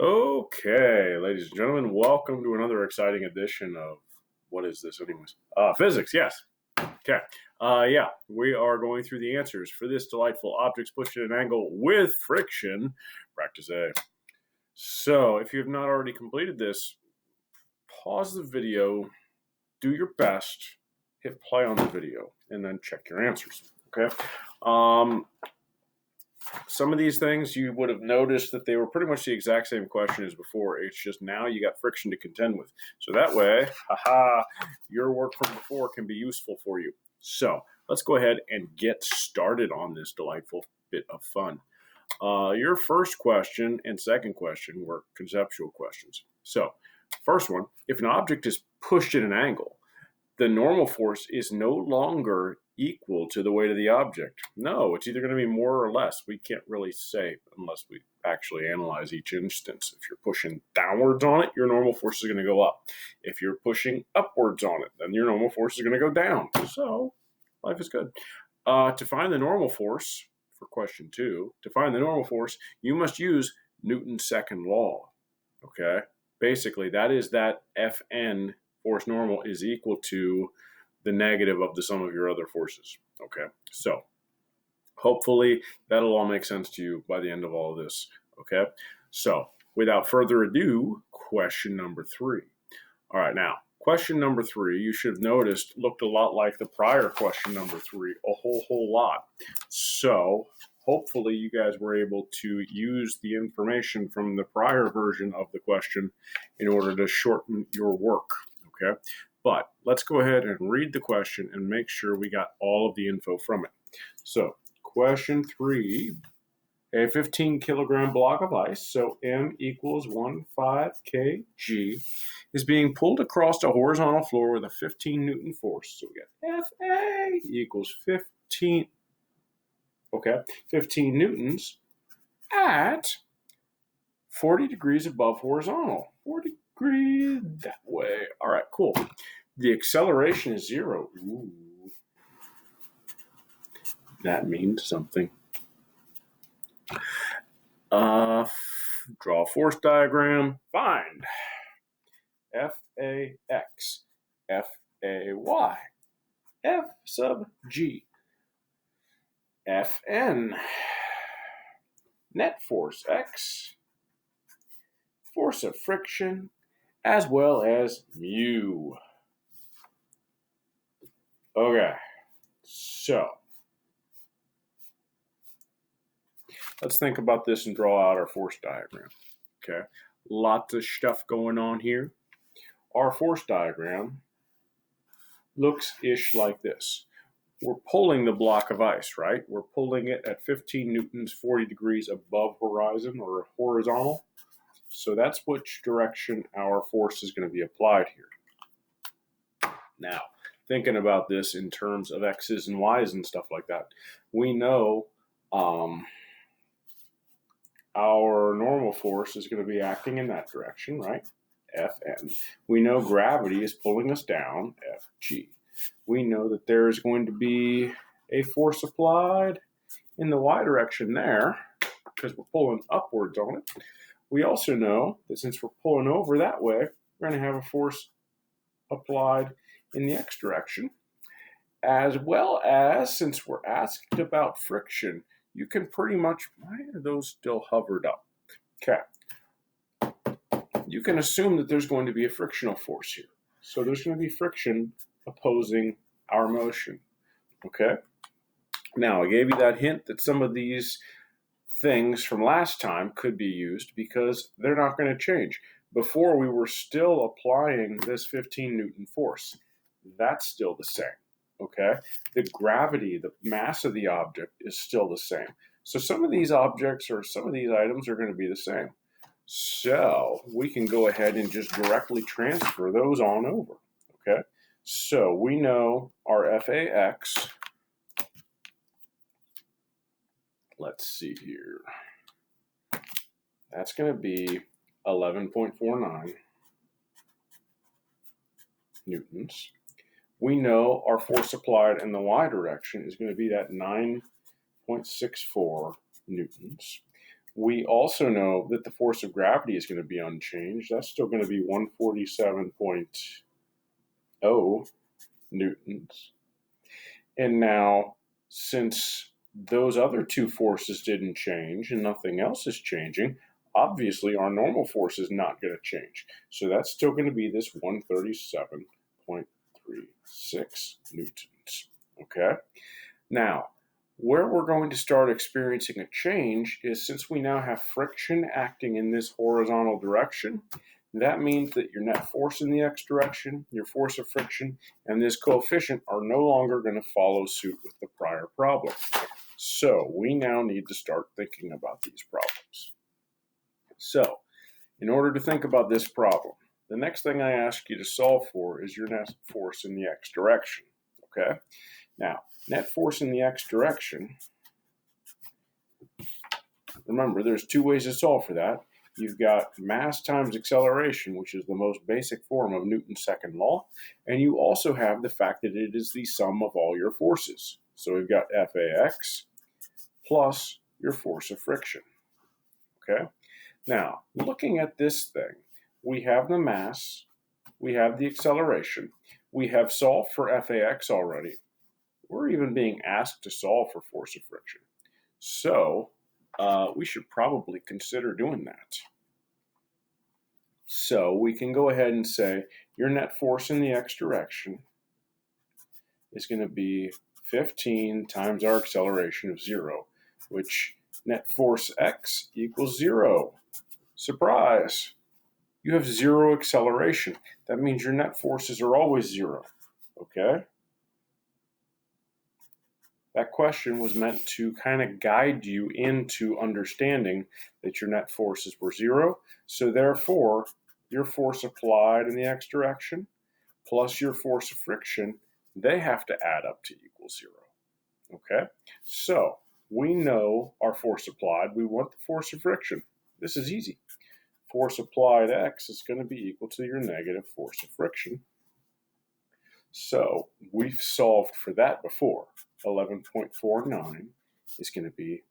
Okay, ladies and gentlemen, welcome to another exciting edition of what is this, anyways? Physics, yes. Okay. Yeah, we are going through the answers for this delightful objects pushed at an angle with friction, practice A. So, if you have not already completed this, pause the video, do your best, hit play on the video, and then check your answers. Okay. Some of these things you would have noticed that they were pretty much the exact same question as before. It's just now you got friction to contend with. So that way, your work from before can be useful for you. So let's go ahead and get started on this delightful bit of fun. Your first question and second question were conceptual questions. So, first one, if an object is pushed at an angle, the normal force is no longer equal to the weight of the object. No, it's either going to be more or less. We can't really say unless we actually analyze each instance. If you're pushing downwards on it, your normal force is going to go up. If you're pushing upwards on it, then your normal force is going to go down. So life is good. To find the normal force, for question 2, to find the normal force, you must use Newton's second law. Okay? Basically, that is that Fn, force normal, is equal to the negative of the sum of your other forces. Okay, so hopefully that'll all make sense to you by the end of all of this. Okay, so without further ado, question number 3. All right, now question number 3, you should have noticed, looked a lot like the prior question number 3, a whole lot. So hopefully you guys were able to use the information from the prior version of the question in order to shorten your work. Okay, but let's go ahead and read the question and make sure we got all of the info from it. So question 3, a 15 kilogram block of ice, so M equals 15 kg, is being pulled across a horizontal floor with a 15 Newton force. So we got Fa equals 15 newtons at 40 degrees above horizontal. 40 degrees that way. All right, cool. The acceleration is 0. Ooh. That means something. Draw a force diagram. Find F-A-X, F-A-Y, F sub G, F-N, net force X, force of friction, as well as mu. Okay, so let's think about this and draw out our force diagram. Okay, lots of stuff going on here. Our force diagram looks-ish like this. We're pulling the block of ice, right? We're pulling it at 15 newtons, 40 degrees above horizon or horizontal. So that's which direction our force is going to be applied here. Now, thinking about this in terms of X's and Y's and stuff like that, we know our normal force is going to be acting in that direction, right? Fn. We know gravity is pulling us down, Fg. We know that there is going to be a force applied in the y direction there because we're pulling upwards on it. We also know that since we're pulling over that way, we're going to have a force applied in the x direction, as well as, since we're asked about friction, you can pretty much, why are those still hovered up? Okay. You can assume that there's going to be a frictional force here. So there's going to be friction opposing our motion. Okay. Now, I gave you that hint that some of these things from last time could be used because they're not going to change. Before, we were still applying this 15 Newton force. That's still the same. Okay, the gravity, the mass of the object is still the same. So some of these objects or some of these items are going to be the same. So we can go ahead and just directly transfer those on over. Okay, so we know our FAX. Let's see here. That's going to be 11.49 newtons. We know our force applied in the y direction is going to be that 9.64 newtons. We also know that the force of gravity is going to be unchanged. That's still going to be 147.0 newtons. And now, since those other two forces didn't change and nothing else is changing, obviously our normal force is not going to change. So that's still going to be this 137.36 newtons. Okay? Now, where we're going to start experiencing a change is since we now have friction acting in this horizontal direction, that means that your net force in the x direction, your force of friction, and this coefficient are no longer going to follow suit with the prior problem. So we now need to start thinking about these problems. So in order to think about this problem, the next thing I ask you to solve for is your net force in the x direction. Okay? Now, net force in the x direction, remember there's two ways to solve for that. You've got mass times acceleration, which is the most basic form of Newton's second law, and you also have the fact that it is the sum of all your forces. So we've got Fax plus your force of friction. Okay? Now, looking at this thing, we have the mass, we have the acceleration, we have solved for Fax already. We're even being asked to solve for force of friction. So we should probably consider doing that. So we can go ahead and say your net force in the x direction is going to be 15 times our acceleration of 0, which net force x equals 0. Surprise! You have 0 acceleration. That means your net forces are always 0. Okay? That question was meant to kind of guide you into understanding that your net forces were 0. So therefore, your force applied in the x direction plus your force of friction, they have to add up to equal 0. Okay? So we know our force applied. We want the force of friction. This is easy. Force applied x is going to be equal to your negative force of friction. So we've solved for that before. 11.49 is going to be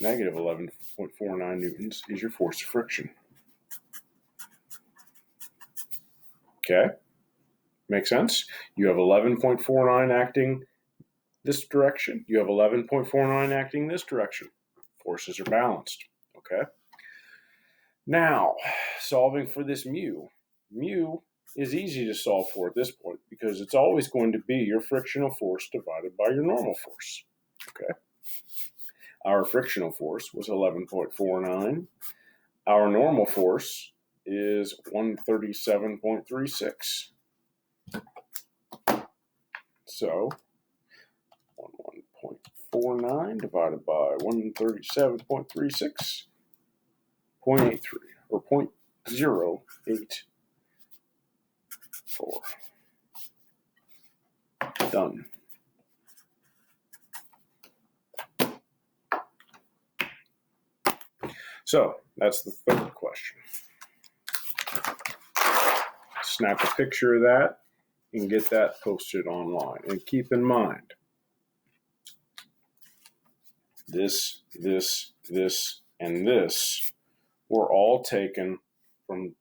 negative 11.49 newtons is your force of friction. Okay? Make sense? You have 11.49 acting this direction. You have 11.49 acting this direction. Forces are balanced. Okay? Now, solving for this mu. Mu is easy to solve for at this point because it's always going to be your frictional force divided by your normal force. Okay? Our frictional force was 11.49. Our normal force is 137.36. So 11.49 divided by 137.36, 0.83 or 0.084. Done. So that's the third question. Snap a picture of that and get that posted online. And keep in mind, this, and this were all taken from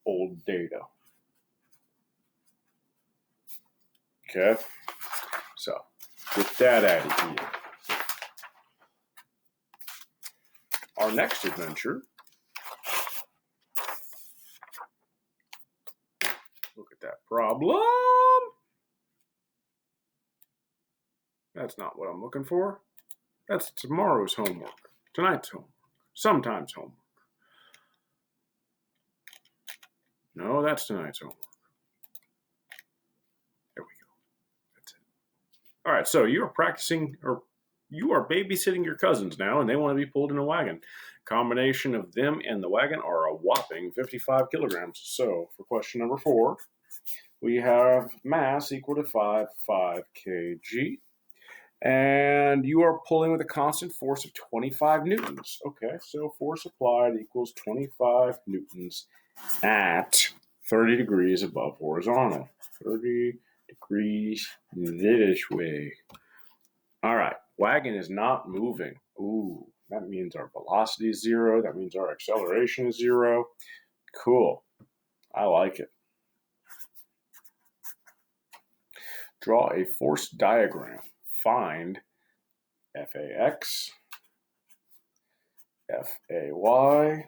old data. Okay? So, get that out of here. Our next adventure, look at that problem. That's not what I'm looking for. That's tomorrow's homework, tonight's homework, sometimes homework. No, that's tonight's homework. There we go. That's it. All right, so you are practicing, or you are babysitting your cousins now, and they want to be pulled in a wagon. Combination of them and the wagon are a whopping 55 kilograms. So for question number 4, we have mass equal to 5 kg. And you are pulling with a constant force of 25 newtons. Okay, so force applied equals 25 newtons at 30 degrees above horizontal. 30 degrees this way. All right, wagon is not moving. Ooh, that means our velocity is 0. That means our acceleration is 0. Cool. I like it. Draw a force diagram. Find FAX, FAY,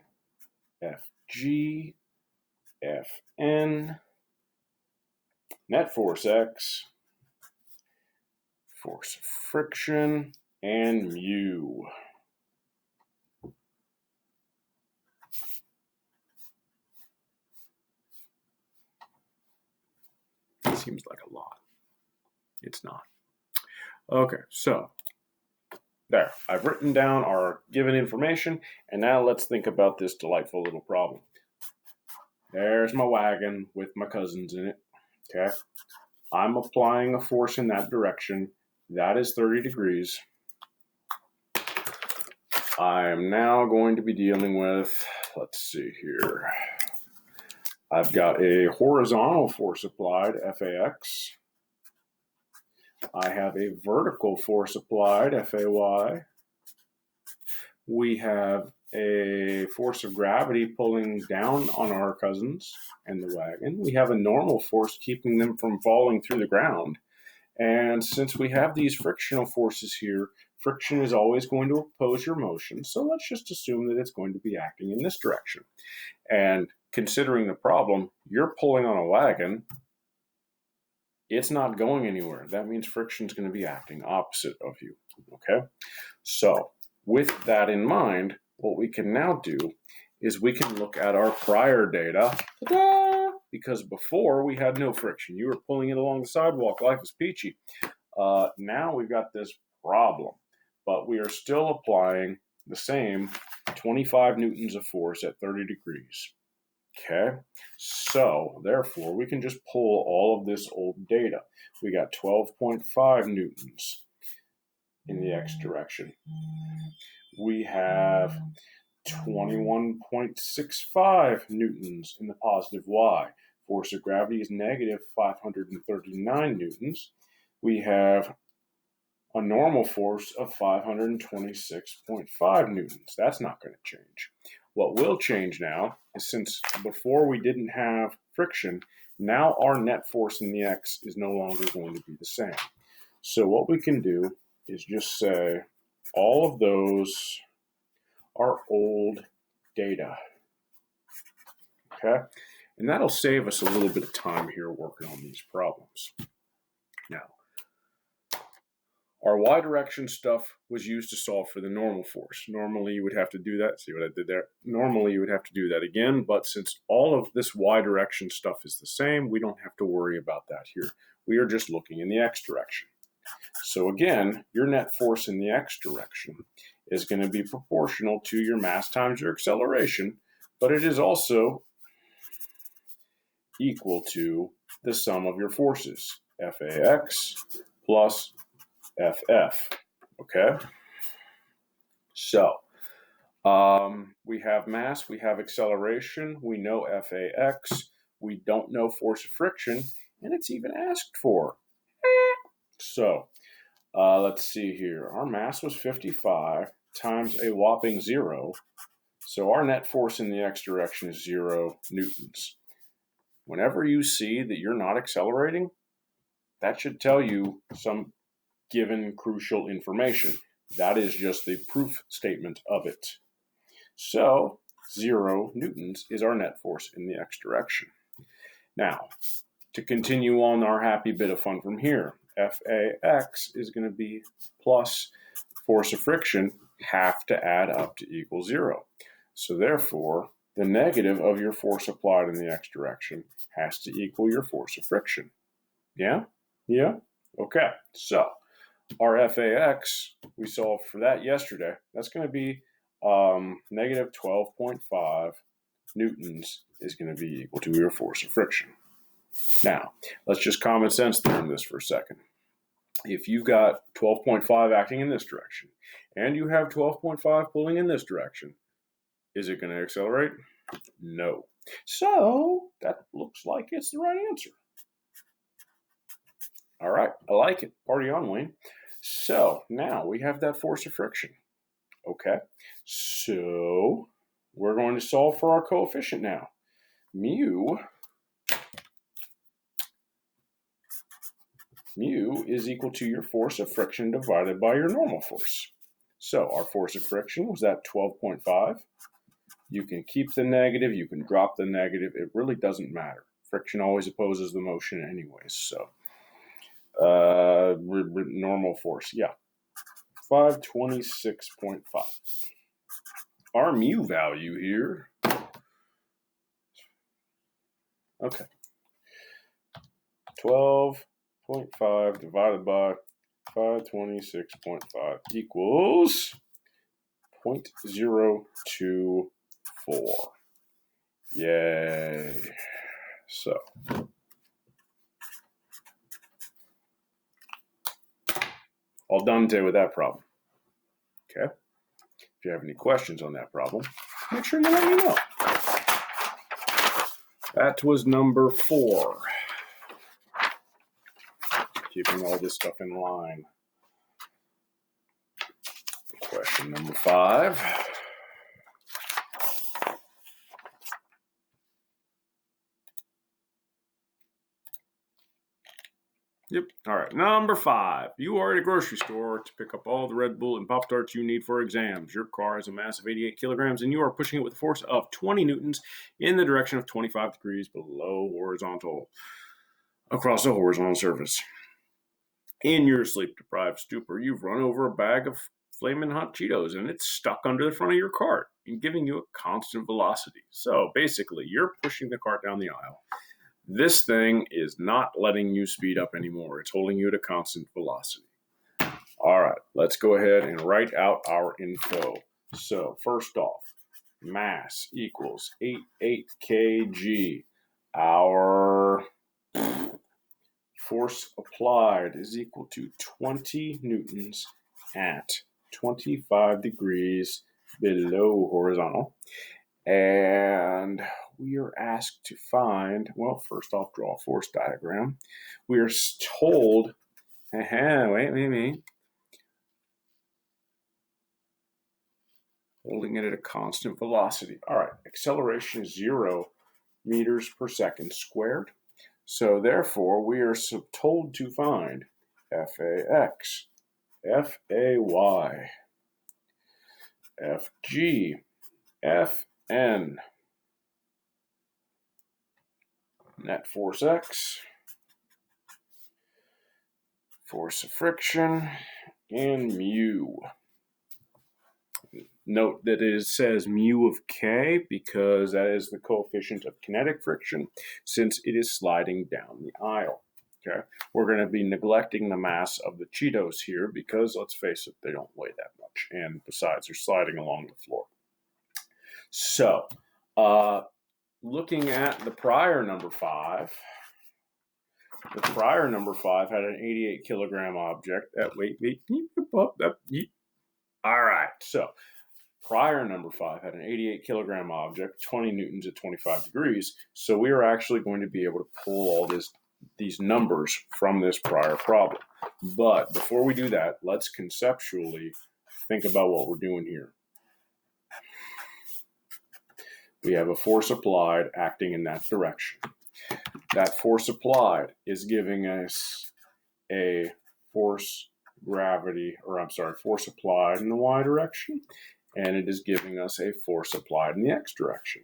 FG, Fn, net force X, force of friction, and mu. It seems like a lot. It's not. Okay, so there. I've written down our given information, and now let's think about this delightful little problem. There's my wagon with my cousins in it. Okay. I'm applying a force in that direction. That is 30 degrees. I am now going to be dealing with, let's see here. I've got a horizontal force applied, FAX. I have a vertical force applied, FAY. We have a force of gravity pulling down on our cousins and the wagon. We have a normal force keeping them from falling through the ground. And since we have these frictional forces here, friction is always going to oppose your motion. So let's just assume that it's going to be acting in this direction. And considering the problem, you're pulling on a wagon. It's not going anywhere. That means friction is going to be acting opposite of you. Okay? So with that in mind, what we can now do is we can look at our prior data. Ta-da! Because before we had no friction. You were pulling it along the sidewalk. Life is peachy. Now we've got this problem. But we are still applying the same 25 newtons of force at 30 degrees. Okay, so therefore we can just pull all of this old data. We got 12.5 newtons in the x direction. We have 21.65 newtons in the positive y. Force of gravity is negative 539 newtons. We have a normal force of 526.5 newtons. That's not going to change. What will change now is, since before we didn't have friction, now our net force in the x is no longer going to be the same. So what we can do is just say all of those are old data. Okay? And that'll save us a little bit of time here working on these problems. Now, our y direction stuff was used to solve for the normal force. Normally you would have to do that. See what I did there? Normally you would have to do that again, but since all of this y direction stuff is the same, we don't have to worry about that here. We are just looking in the x direction. So again, your net force in the x direction is going to be proportional to your mass times your acceleration, but it is also equal to the sum of your forces, FAX plus FF. Okay? So, we have mass, we have acceleration, we know FAX, we don't know force of friction, and it's even asked for. So, let's see here. Our mass was 55 times a whopping 0. So our net force in the x direction is 0 newtons. Whenever you see that you're not accelerating, that should tell you some given crucial information. That is just the proof statement of it. So 0 newtons is our net force in the x direction. Now, to continue on our happy bit of fun from here, FAX is going to be plus force of friction have to add up to equal 0. So therefore, the negative of your force applied in the x direction has to equal your force of friction. Yeah? Yeah? Okay. So our FAX, we solved for that yesterday. That's going to be negative 12.5 newtons is going to be equal to your force of friction. Now, let's just common sense through this for a second. If you've got 12.5 acting in this direction, and you have 12.5 pulling in this direction, is it going to accelerate? No. So, that looks like it's the right answer. All right, I like it. Party on, Wayne. So, now we have that force of friction. Okay, so we're going to solve for our coefficient now. Mu is equal to your force of friction divided by your normal force. So our force of friction was at 12.5. You can keep the negative, you can drop the negative. It really doesn't matter. Friction always opposes the motion anyways. So normal force, yeah. 526.5. Our mu value here, okay, 12.5 divided by 526.5 equals 0.024. Yay. So all done today with that problem. Okay. If you have any questions on that problem, make sure you let me know. That was number 4. Keeping all this stuff in line. Question number 5. Yep. All right. Number 5. You are at a grocery store to pick up all the Red Bull and Pop-Tarts you need for exams. Your car has a mass of 88 kilograms, and you are pushing it with a force of 20 newtons in the direction of 25 degrees below horizontal across a horizontal surface. In your sleep-deprived stupor, you've run over a bag of flaming hot Cheetos, and it's stuck under the front of your cart and giving you a constant velocity. So basically, you're pushing the cart down the aisle. This thing is not letting you speed up anymore. It's holding you at a constant velocity. All right, let's go ahead and write out our info. So first off, mass equals 88 kg. Our force applied is equal to 20 newtons at 25 degrees below horizontal. And we are asked to find, well, first off, draw a force diagram. We are told, wait. Holding it at a constant velocity. All right, acceleration is 0 meters per second squared. So therefore, we are told to find Fax, Fay, Fg, Fn, net force X, force of friction, and mu. Note that it says mu of K because that is the coefficient of kinetic friction since it is sliding down the aisle. Okay, we're going to be neglecting the mass of the Cheetos here because, let's face it, they don't weigh that much. And besides, they're sliding along the floor. So, looking at the prior number 5, the prior number 5 had an 88 kilogram object. All right, so prior number 5 had an 88 kilogram object, 20 newtons at 25 degrees. So we are actually going to be able to pull all these numbers from this prior problem. But before we do that, let's conceptually think about what we're doing here. We have a force applied acting in that direction. That force applied is giving us a force applied in the y direction, and it is giving us a force applied in the x direction.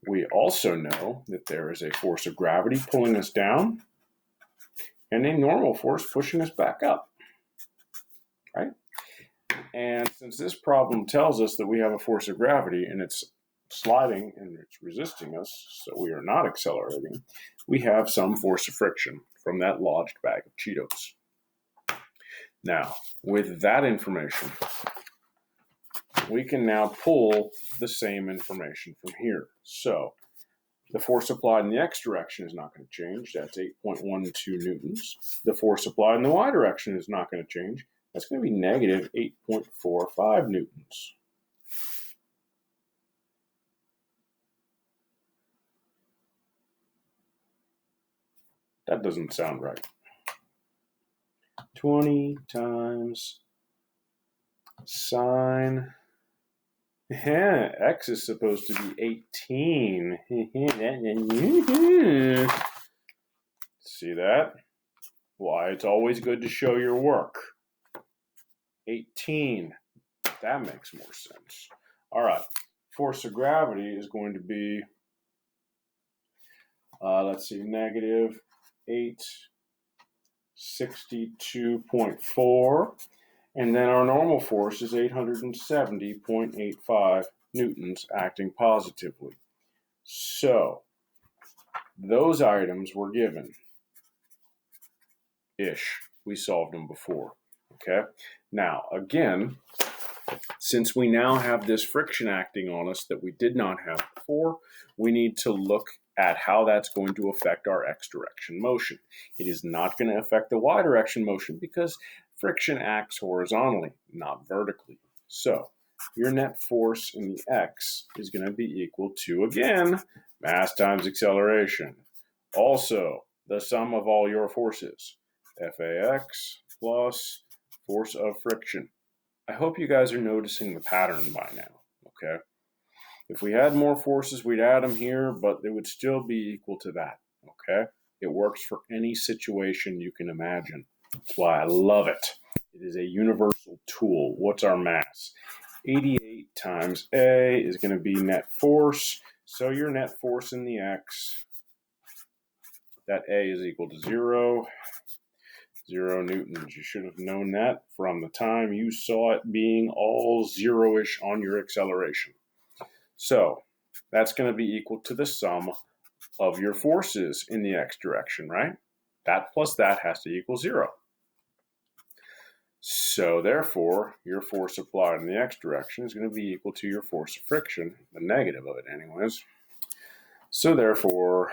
We also know that there is a force of gravity pulling us down and a normal force pushing us back up, right? And since this problem tells us that we have a force of gravity and it's sliding and it's resisting us, so we are not accelerating, we have some force of friction from that lodged bag of Cheetos. Now, with that information, we can now pull the same information from here. So the force applied in the x direction is not going to change. That's 8.12 newtons. The force applied in the y direction is not going to change. That's going to be negative 8.45 newtons. That doesn't sound right. 20 times sine. X is supposed to be 18. See that? Why it's always good to show your work. 18. That makes more sense. All right. Force of gravity is going to be, let's see, negative 862.4. And then our normal force is 870.85 newtons acting positively. So those items were given. We solved them before. Okay. Now, again, since we now have this friction acting on us that we did not have before, we need to look at how that's going to affect our x direction motion. It is not going to affect the y direction motion because friction acts horizontally, not vertically. So your net force in the x is going to be equal to, again, mass times acceleration. Also, the sum of all your forces, Fax plus force of friction. I hope you guys are noticing the pattern by now, okay? If we had more forces, we'd add them here, but it would still be equal to that, okay? It works for any situation you can imagine. That's why I love it. It is a universal tool. What's our mass? 88 times A is going to be net force. So your net force in the x, that A is equal to 0. 0 newtons. You should have known that from the time you saw it being all zero-ish on your acceleration. So that's going to be equal to the sum of your forces in the x direction, right? That plus that has to equal 0. So therefore, your force applied in the x direction is going to be equal to your force of friction, the negative of it anyways. So therefore,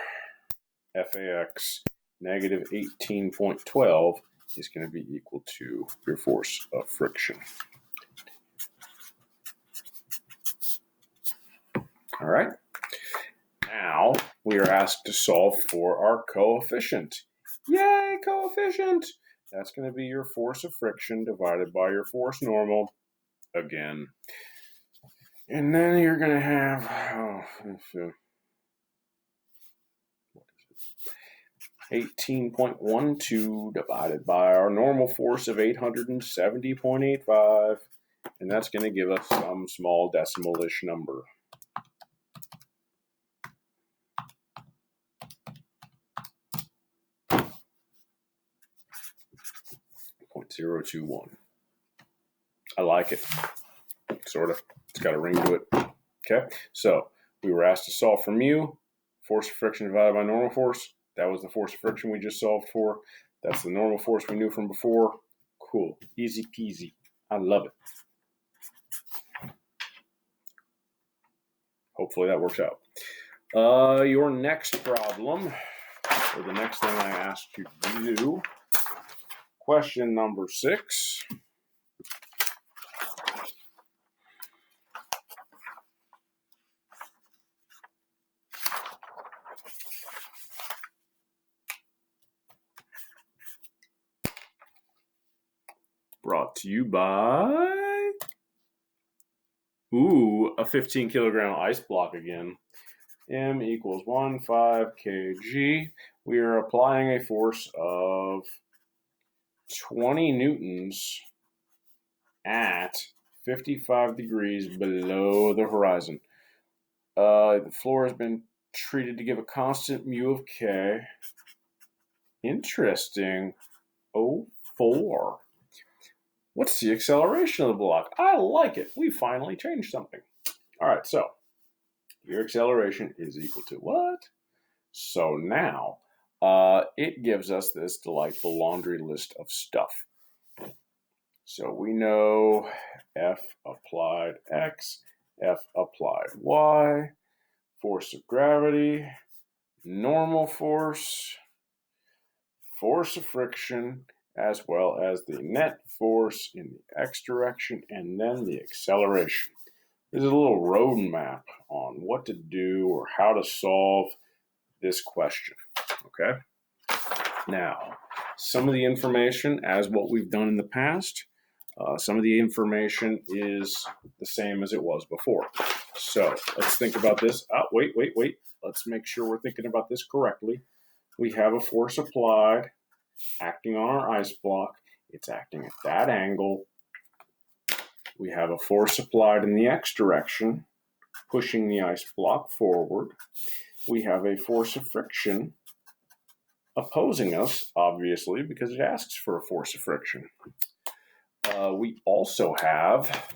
Fax negative 18.12 is going to be equal to your force of friction. All right. Now we are asked to solve for our coefficient. Yay, coefficient! That's going to be your force of friction divided by your force normal again. And then you're going to have, 18.12 divided by our normal force of 870.85, and that's going to give us some small decimal-ish number. 0.021. I like it, sort of. It's got a ring to it. Okay, so we were asked to solve for mu, force of friction divided by normal force. That was the force of friction we just solved for. That's the normal force we knew from before. Cool. Easy peasy. I love it. Hopefully that works out. Your next problem, or the next thing I asked you to do, question number 6. Brought to you by, a 15 kilogram ice block again. M equals 15 kg. We are applying a force of 20 newtons at 55 degrees below the horizon. The floor has been treated to give a constant mu of k. Interesting. 0.4. What's the acceleration of the block? I like it. We finally changed something. All right, so your acceleration is equal to what? So now it gives us this delightful laundry list of stuff. So we know F applied X, F applied Y, force of gravity, normal force, force of friction, as well as the net force in the x direction, and then the acceleration. There's a little roadmap on what to do or how to solve this question, okay? Now, some of the information, as what we've done in the past, Some of the information is the same as it was before. So let's think about this. Wait. Let's make sure we're thinking about this correctly. We have a force applied acting on our ice block. It's acting at that angle. We have a force applied in the x direction, pushing the ice block forward. We have a force of friction opposing us, obviously, because it asks for a force of friction. We also have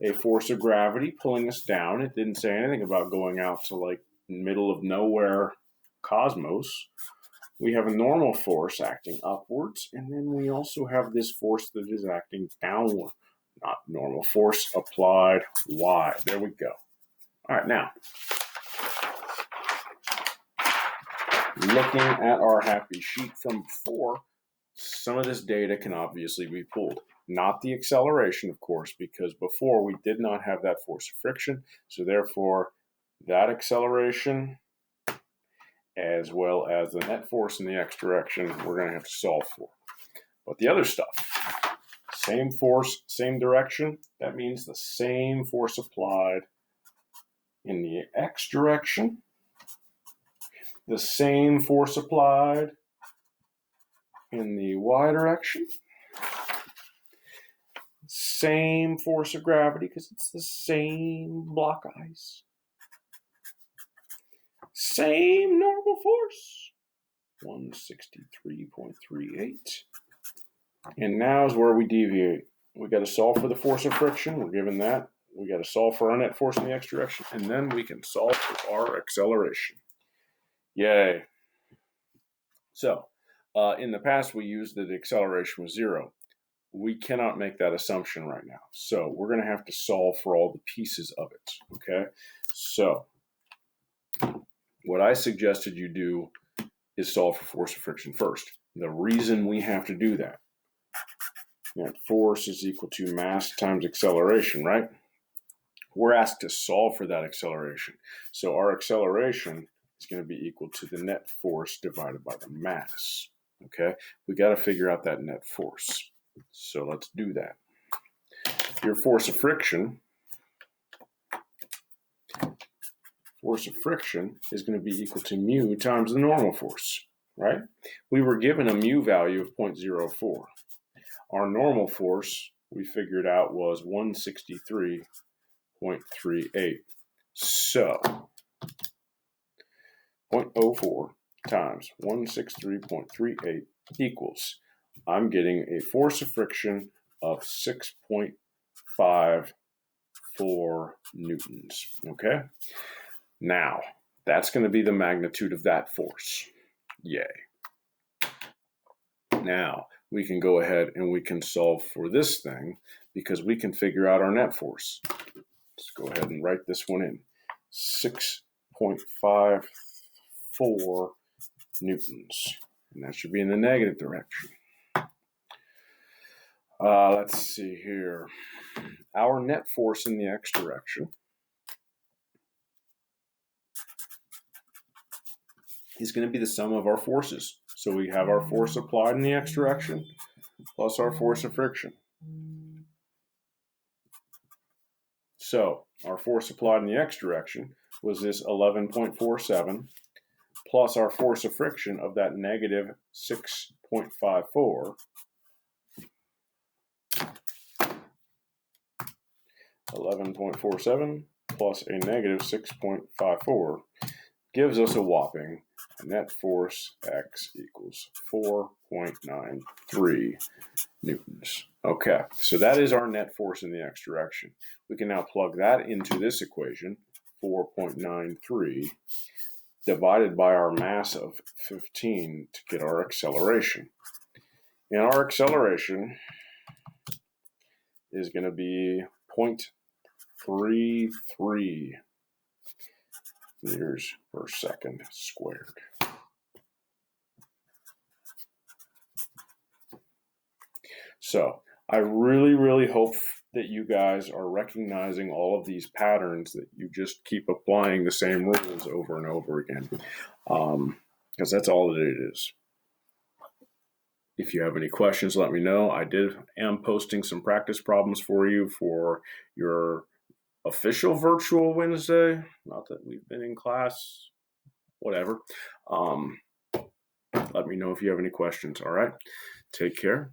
a force of gravity pulling us down. It didn't say anything about going out to like middle of nowhere cosmos. We have a normal force acting upwards, and then we also have this force that is acting downward. Not normal force applied y. There we go. All right, now, looking at our happy sheet from before, some of this data can obviously be pulled. Not the acceleration, of course, because before we did not have that force of friction. So therefore, that acceleration, as well as the net force in the x direction, we're going to have to solve for. But the other stuff, same force, same direction, that means the same force applied in the x direction, the same force applied in the y direction, same force of gravity because it's the same block ice, same normal force, 163.38. And now is where we deviate. We got to solve for the force of friction. We're given that. We got to solve for our net force in the x direction, and then we can solve for our acceleration. Yay. So, in the past, we used that the acceleration was 0. We cannot make that assumption right now. So, we're going to have to solve for all the pieces of it, okay? So, what I suggested you do is solve for force of friction first. The reason we have to do that, force is equal to mass times acceleration, right? We're asked to solve for that acceleration. So our acceleration is going to be equal to the net force divided by the mass. Okay, we got to figure out that net force. So let's do that. Your force of friction is going to be equal to mu times the normal force, right? We were given a mu value of 0.04. Our normal force, we figured out, was 163.38. So 0.04 times 163.38 equals, I'm getting a force of friction of 6.54 newtons, okay? Now, that's going to be the magnitude of that force. Yay. Now, we can go ahead and we can solve for this thing because we can figure out our net force. Let's go ahead and write this one in. 6.54 newtons. And that should be in the negative direction. Let's see here. Our net force in the x direction is going to be the sum of our forces. So we have our force applied in the x direction plus our force of friction. So our force applied in the x direction was this 11.47 plus our force of friction of that negative 6.54. 11.47 plus a negative 6.54 gives us a whopping net force x equals 4.93 newtons. Okay, so that is our net force in the x direction. We can now plug that into this equation, 4.93 divided by our mass of 15 to get our acceleration. And our acceleration is going to be 0.33 meters per second squared. So I really, really hope that you guys are recognizing all of these patterns, that you just keep applying the same rules over and over again, because that's all that it is. If you have any questions, let me know. I am posting some practice problems for you for your official virtual Wednesday. Not that we've been in class, whatever. Let me know if you have any questions. All right. Take care.